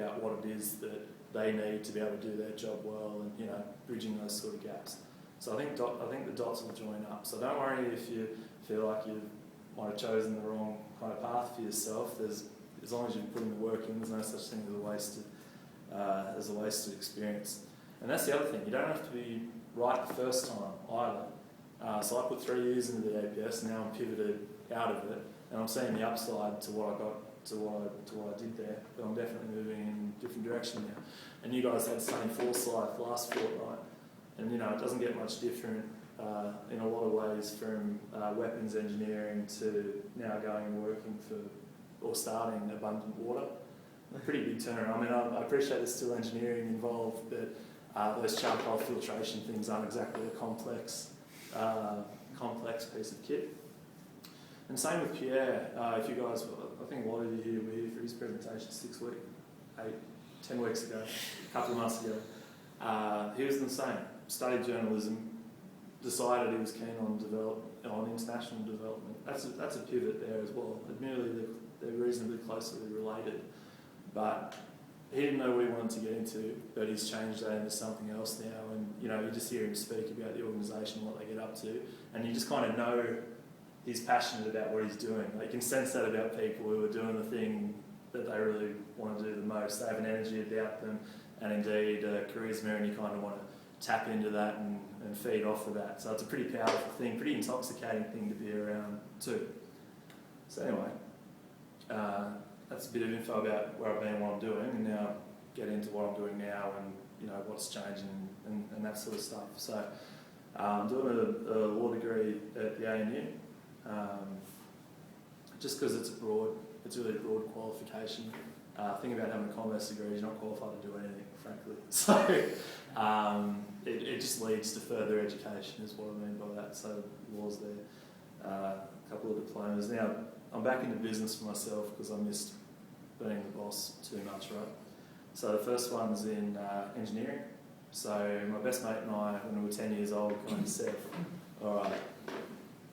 about what it is that they need to be able to do their job well, and bridging those sort of gaps. So I think the dots will join up. So don't worry if you feel like you might have chosen the wrong kind of path for yourself. As long as you're putting the work in, there's no such thing as a wasted experience. And that's the other thing. You don't have to be right the first time either. So I put 3 years into the APS, and now I'm pivoted out of it, and I'm seeing the upside to what I got, to what I did there. But I'm definitely moving in a different direction now. And you guys had Sunny Forsyth last fortnight, and it doesn't get much different in a lot of ways from weapons engineering to now going and working or starting Abundant Water. A pretty big turnaround. I mean, I appreciate there's still engineering involved, but those charcoal filtration things aren't exactly a complex piece of kit. And same with Pierre. If you guys, I think a lot of you here were here for his presentation 10 weeks ago, a couple of months ago. He was the same. Studied journalism, decided he was keen on international development. That's a pivot there as well. Admittedly, they're reasonably closely related, but he didn't know what he wanted to get into, but he's changed that into something else now. And you just hear him speak about the organisation, what they get up to, and you just kind of know he's passionate about what he's doing. Like, you can sense that about people who are doing the thing that they really want to do the most. They have an energy about them, and indeed charisma, and you kind of want to tap into that and feed off of that. So it's a pretty powerful thing, pretty intoxicating thing to be around too. So anyway, that's a bit of info about where I've been and what I'm doing, and now get into what I'm doing now and what's changing and that sort of stuff. So I'm doing a law degree at the ANU, just because it's a really broad qualification. Thing about having a commerce degree is you're not qualified to do anything, frankly. So it just leads to further education, is what I mean by that. So law's there, a couple of diplomas. Now I'm back into business for myself because I missed being the boss too much, right? So the first one's in engineering. So my best mate and I, when we were 10 years old, kind of said, all right,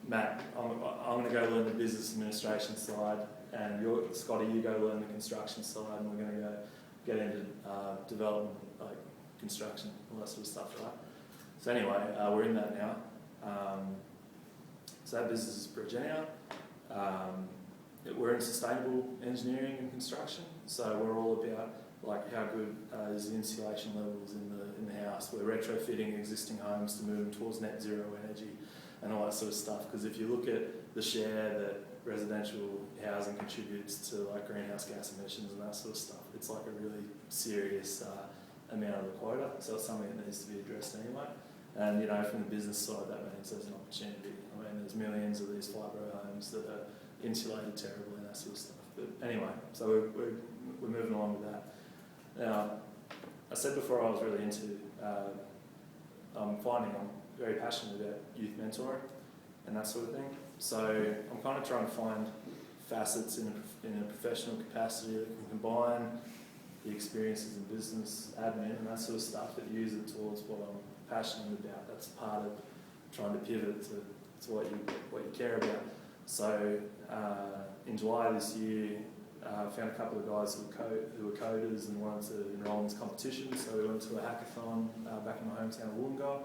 Matt, I'm going to go learn the business administration side, and Scotty, you go learn the construction side, and we're going to go get into development, like construction, all that sort of stuff, right? So anyway, we're in that now. So that business is Progenia. We're in sustainable engineering and construction, so we're all about like how good is the insulation levels in the house. We're retrofitting existing homes to move them towards net zero energy and all that sort of stuff. Because if you look at the share that residential housing contributes to like greenhouse gas emissions and that sort of stuff, it's like a really serious amount of the quota. So it's something that needs to be addressed anyway. And from the business side, that means there's an opportunity. I mean, there's millions of these fibro homes that are insulated terribly and that sort of stuff. But anyway, so we're moving along with that. Now, I said before I was really into, I'm very passionate about youth mentoring and that sort of thing. So I'm kind of trying to find facets in a professional capacity that can combine the experiences in business, admin and that sort of stuff, but use it towards what I'm passionate about. That's part of trying to pivot to what you care about. So in July this year, I found a couple of guys who were coders and wanted to enrol in this competition. So we went to a hackathon back in my hometown of Wollongong.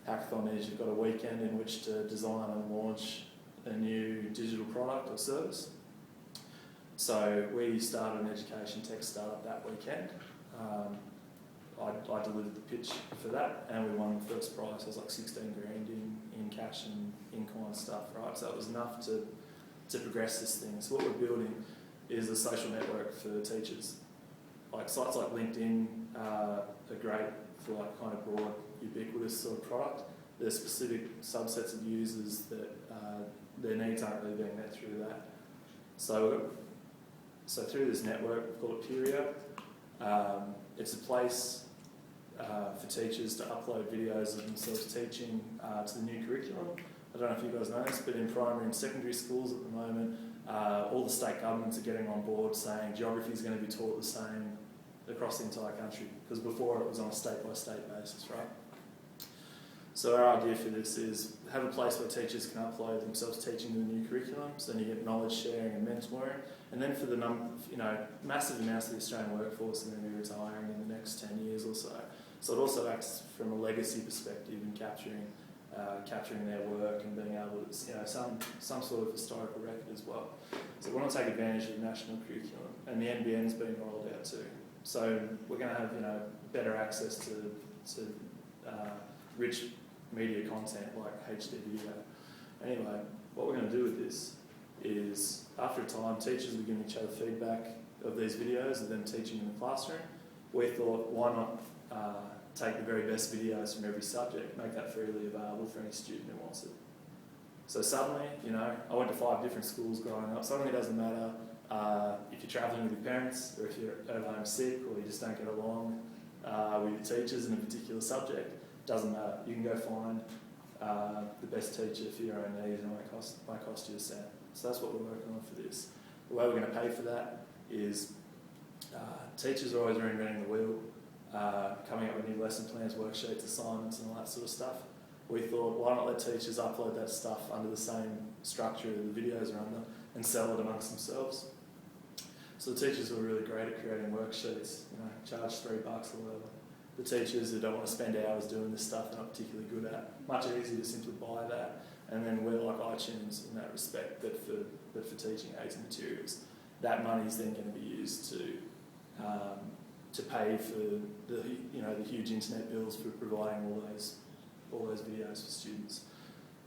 Hackathon is you've got a weekend in which to design and launch a new digital product or service. So we started an education tech startup that weekend. I delivered the pitch for that, and we won the first prize. It was like 16 grand in cash and in-kind stuff, right? So it was enough to progress this thing. So what we're building is a social network for teachers. Like sites like LinkedIn are great for like kind of broad, ubiquitous sort of product. There's specific subsets of users that their needs aren't really being met through that. So through this network, we've called it Peerio. It's a place for teachers to upload videos of themselves teaching to the new curriculum. I don't know if you guys know this, but in primary and secondary schools at the moment, all the state governments are getting on board saying geography is going to be taught the same across the entire country, because before it was on a state-by-state basis, right? So our idea for this is have a place where teachers can upload themselves teaching the new curriculum, so then you get knowledge sharing and mentoring, And then for the massive amounts of the Australian workforce are going to be retiring in the next 10 years or so. So it also acts from a legacy perspective in capturing their work and being able to, some sort of historical record as well. So we want to take advantage of the national curriculum, and the NBN's been rolled out too. So we're going to have, better access to rich media content like HD video. Anyway, what we're going to do with this is, after a time, teachers will give each other feedback of these videos of them teaching in the classroom. We thought, why not take the very best videos from every subject, make that freely available for any student who wants it. So suddenly, I went to 5 different schools growing up. Suddenly it doesn't matter if you're travelling with your parents, or if you're at home sick, or you just don't get along with your teachers in a particular subject. Doesn't matter. You can go find the best teacher for your own needs, and it won't cost you a cent. So that's what we're working on for this. The way we're going to pay for that is teachers are always reinventing the wheel, coming up with new lesson plans, worksheets, assignments and all that sort of stuff. We thought, why not let teachers upload that stuff under the same structure that the videos are under and sell it amongst themselves. So the teachers were really great at creating worksheets, charge $3 or whatever. The teachers who don't want to spend hours doing this stuff they're not particularly good at, much easier to simply buy that. And then we're like iTunes in that respect, but for teaching aids and materials. That money is then going to be used to pay for the huge internet bills for providing all those videos for students.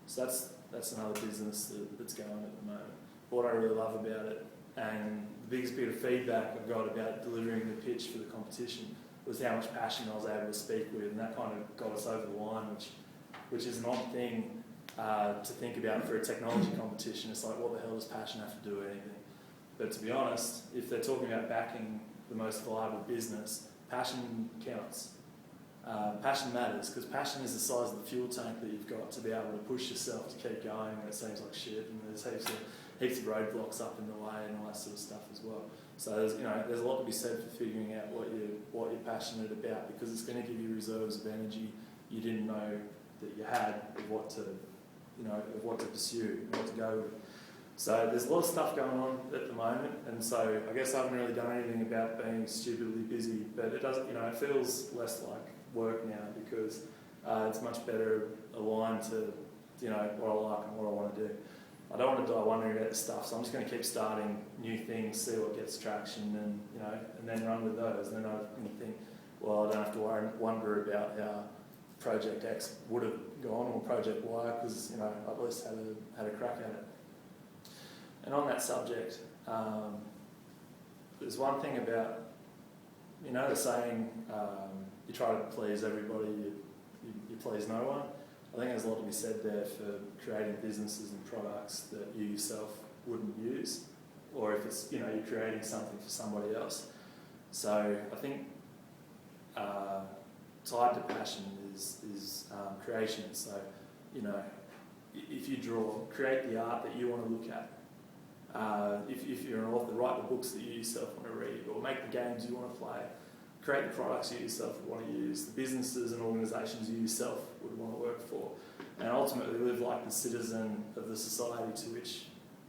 So that's another business that's going at the moment. What I really love about it, and the biggest bit of feedback I got about delivering the pitch for the competition, was how much passion I was able to speak with, and that kind of got us over the line, which is an odd thing to think about for a technology competition. It's like, what the hell does passion have to do with anything? But to be honest, if they're talking about backing the most viable business, passion counts. Passion matters, because passion is the size of the fuel tank that you've got to be able to push yourself to keep going when it seems like shit, and there's heaps of roadblocks up in the way and all that sort of stuff as well. So there's a lot to be said for figuring out what you're passionate about, because it's going to give you reserves of energy you didn't know that you had, of what to pursue, and what to go with. So there's a lot of stuff going on at the moment, and so I guess I haven't really done anything about being stupidly busy, but it doesn't, it feels less like work now, because it's much better aligned to what I like and what I want to do. I don't want to die wondering about this stuff, so I'm just going to keep starting new things, see what gets traction, and then run with those. And then I'm going to think, well, I don't have to wonder about how Project X would have gone, or Project Y, because I've at least had a crack at it. And on that subject, there's one thing about, the saying, you try to please everybody, you please no one. I think there's a lot to be said there for creating businesses and products that you yourself wouldn't use, or if it's, you're creating something for somebody else. So I think tied to passion is creation. So, if you draw, create the art that you want to look at. If you're an author, write the books that you yourself want to read, or make the games you want to play. Create the products you yourself would want to use, the businesses and organisations you yourself would want to work for, and ultimately live like the citizen of the society to which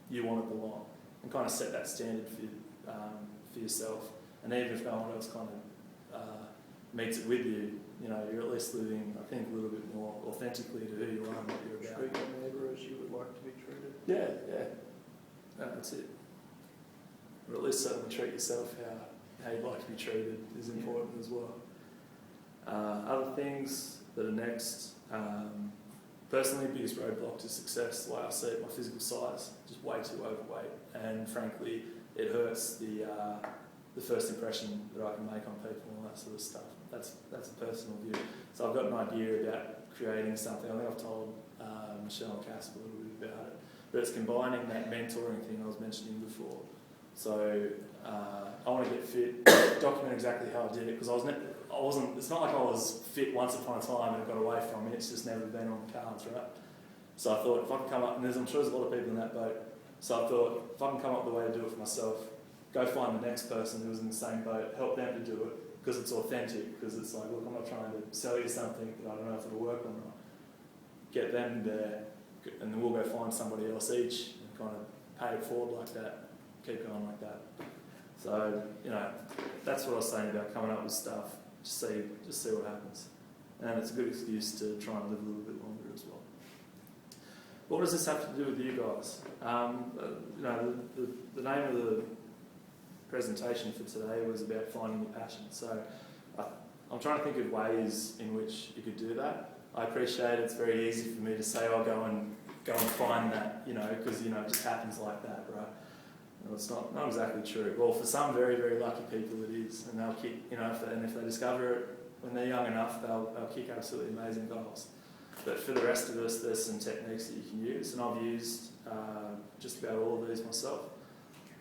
you want to belong, and kind of set that standard for yourself. And even if no one else kind of meets it with you, you're at least living, I think, a little bit more authentically to who you are and what you're about. Treat your neighbour as you would like to be treated. Yeah. No, that's it. Or at least certainly treat yourself how you'd like to be treated is important as well. Other things that are next, personally, the biggest roadblock to success, the way I see it, my physical size, just way too overweight, and frankly, it hurts the first impression that I can make on people and all that sort of stuff. That's a personal view. So I've got an idea about creating something. I think I've told Michelle and Casper a little bit about it, but it's combining that mentoring thing I was mentioning before. So I want to get fit, document exactly how I did it, because I wasn't, it's not like I was fit once upon a time and I got away from it, it's just never been on the cards, right? So I thought, if I can come up, and I'm sure there's a lot of people in that boat, so I thought, if I can come up with a way to do it for myself, go find the next person who's in the same boat, help them to do it, because it's authentic, because it's like, look, I'm not trying to sell you something that I don't know if it'll work or not. Get them there, and then we'll go find somebody else each, and kind of pay it forward like that. keep going like that. So, that's what I was saying about coming up with stuff, just see what happens. And it's a good excuse to try and live a little bit longer as well. What does this have to do with you guys? The name of the presentation for today was about finding your passion. So I'm trying to think of ways in which you could do that. I appreciate it's very easy for me to say, "I'll go and find that," because it just happens like that, right? Well, it's not exactly true. Well, for some very, very lucky people it is, and they'll kick, if they discover it when they're young enough, they'll kick absolutely amazing goals. But for the rest of us, there's some techniques that you can use, and I've used just about all of these myself.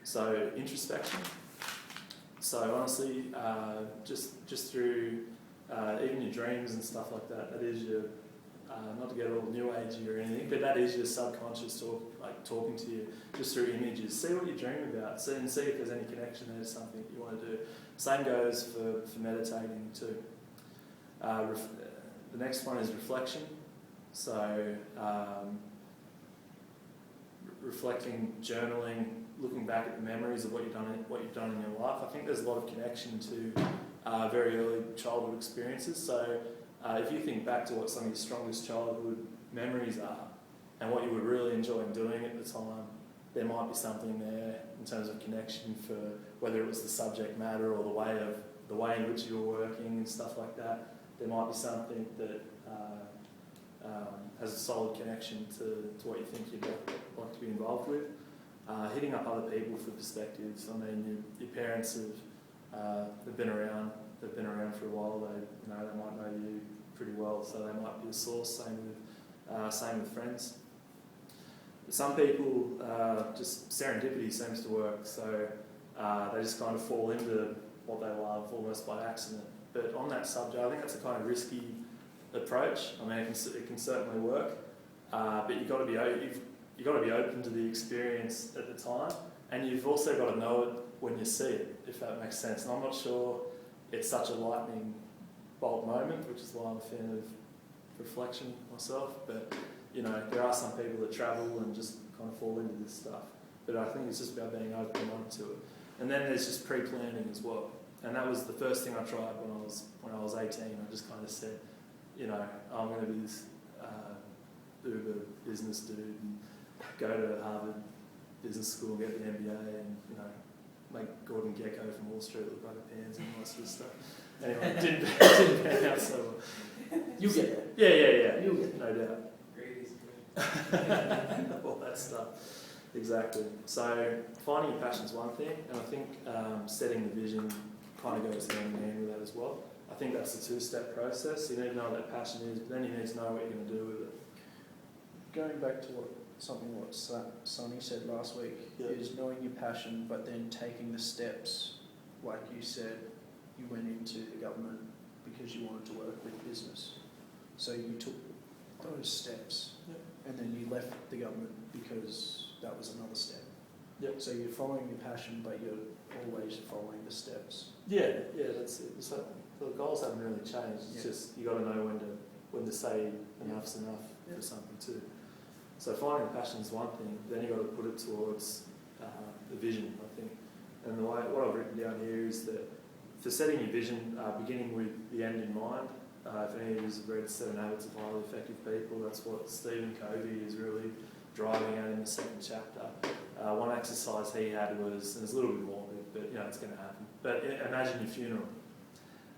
So introspection. So honestly, just through even your dreams and stuff like that, that is your, not to get all new agey or anything, but that is your subconscious talking to you just through images. See what you dream about, see if there's any connection there to something that you want to do. Same goes for meditating too. The next one is reflection. So reflecting, journaling, looking back at the memories of what you've done in your life. I think there's a lot of connection to very early childhood experiences. So if you think back to what some of your strongest childhood memories are and what you were really enjoying doing at the time, there might be something there in terms of connection for whether it was the subject matter or the way in which you were working and stuff like that. There might be something that has a solid connection to what you think you'd like to be involved with. Hitting up other people for perspectives. I mean, your parents have been around. They've been around for a while. They might know you pretty well, so they might be a source. Same with friends. Some people just serendipity seems to work. So they just kind of fall into what they love almost by accident. But on that subject, I think that's a kind of risky approach. I mean, it can certainly work, but you've got to be open to the experience at the time, and you've also got to know it when you see it, if that makes sense. And I'm not sure it's such a lightning bolt moment, which is why I'm a fan of reflection myself. But there are some people that travel and just kind of fall into this stuff. But I think it's just about being open-minded to it. And then there's just pre-planning as well. And that was the first thing I tried when I was 18. I just kind of said, I'm going to be this uber business dude and go to Harvard Business School and get the MBA and make Gordon Gekko from Wall Street look like a pansy and all that sort of stuff. Anyway, didn't pan out so well. You'll get there. Yeah. You'll get there. No doubt. Great. All that stuff. Exactly. So finding your passion is one thing, and I think setting the vision kind of goes hand in hand with that as well. I think that's a two-step process. You need to know what that passion is, but then you need to know what you're going to do with it. Going back to what Sonny said last week, is knowing your passion, but then taking the steps. Like you said, you went into the government because you wanted to work with business. So you took those steps, and then you left the government because that was another step. Yep. So you're following your passion, but you're always following the steps. Yeah, that's it. So the goals haven't really changed. It's just you got to know when to say enough's enough for something too. So finding a passion is one thing. Then you got to put it towards the vision, I think. And what I've written down here is that for setting your vision, beginning with the end in mind. If any of you have read 7 Habits of Highly Effective People, that's what Stephen Covey is really driving at in the second chapter. One exercise he had was, and it's a little bit morbid, but it's going to happen. But imagine your funeral.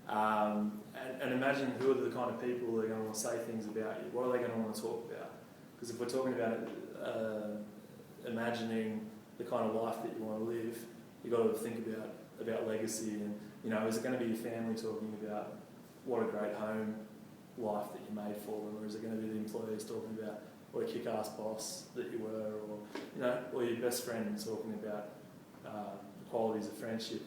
And imagine who are the kind of people that are going to want to say things about you. What are they going to want to talk about? Because if we're talking about imagining the kind of life that you want to live, you've got to think about legacy. And is it going to be your family talking about what a great home life that you made for them, or is it going to be the employees talking about what a kick-ass boss that you were, or your best friend talking about the qualities of friendship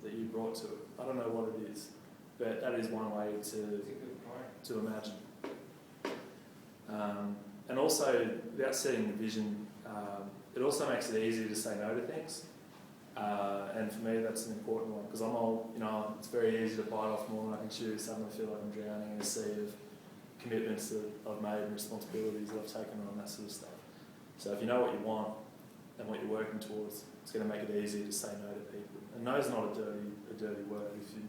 that you brought to it? I don't know what it is, but that is one way to imagine. And also, without setting the vision, it also makes it easier to say no to things. And for me, that's an important one because I'm old. It's very easy to bite off more than I can chew. Suddenly, I feel like I'm drowning in a sea of commitments that I've made and responsibilities that I've taken on, that sort of stuff. So if you know what you want and what you're working towards, it's going to make it easier to say no to people. And no is not a dirty word. If you